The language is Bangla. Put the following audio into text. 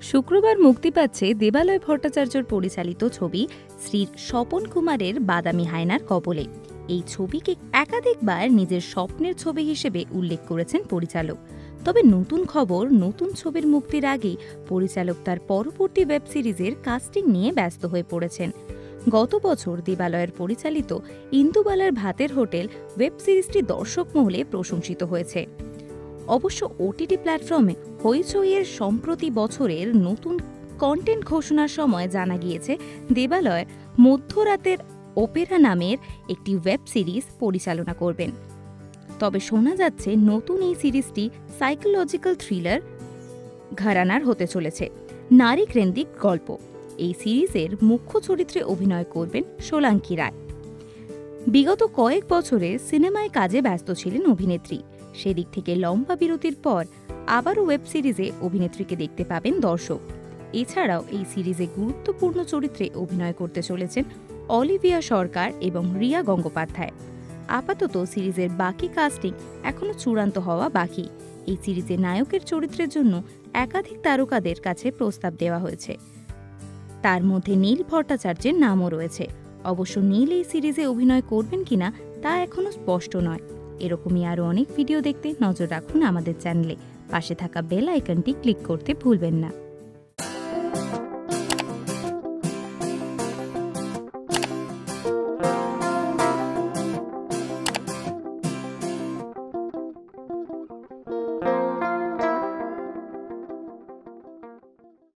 শুক্রবার মুক্তি পাচ্ছে দেবালয় ভট্টাচার্যর পরিচালিত ছবি শ্রী স্বপন কুমারের বাদামি হায়নার কবলে। এই ছবিকে একাধিকবার নিজের স্বপ্নের ছবি হিসেবে উল্লেখ করেছেন পরিচালক। তবে নতুন খবর, নতুন ছবির মুক্তির আগেই পরিচালক তার পরবর্তী ওয়েব সিরিজের কাস্টিং নিয়ে ব্যস্ত হয়ে পড়েছেন। গত বছর দেবালয়ের পরিচালিত ইন্দুবালার ভাতের হোটেল ওয়েব সিরিজটি দর্শক মহলে প্রশংসিত হয়েছে। অবশ্য ওটিটি প্ল্যাটফর্মে হইচইয়ের সম্প্রতি বছরের নতুন কন্টেন্ট ঘোষণার সময় জানা গিয়েছে দেবালয় মধ্যরাতের ওপেরা নামের একটি ওয়েব সিরিজ পরিচালনা করবেন। তবে শোনা যাচ্ছে নতুন এই সিরিজটি সাইকোলজিক্যাল থ্রিলার ঘরানার হতে চলেছে, নারী কেন্দ্রিক গল্প। এই সিরিজের মুখ্য চরিত্রে অভিনয় করবেন সোলাঙ্কি রায়। বিগত কয়েক বছরে সিনেমায় কাজে ব্যস্ত ছিলেন অভিনেত্রী। সেদিক থেকে লম্বা বিরতির পর আবারও ওয়েব সিরিজে অভিনেত্রীকে দেখতে পাবেন দর্শক। এছাড়াও এই সিরিজে গুরুত্বপূর্ণ চরিত্রে অভিনয় করতে চলেছেন অলিভিয়া সরকার এবং রিয়া গঙ্গোপাধ্যায়। আপাতত সিরিজের বাকি কাস্টিং এখনও চূড়ান্ত হওয়া বাকি। এই সিরিজে নায়কের চরিত্রের জন্য একাধিক তারকাদের কাছে প্রস্তাব দেওয়া হয়েছে। তার মধ্যে নীল ভট্টাচার্যের নামও রয়েছে। অবশ্য নীল এই সিরিজে অভিনয় করবেন কিনা তা এখনও স্পষ্ট নয়। এরকমই আরও অনেক ভিডিও দেখতে নজর রাখুন আমাদের চ্যানেলে। পাশে থাকা বেল আইকনটি ক্লিক করতে ভুলবেন না।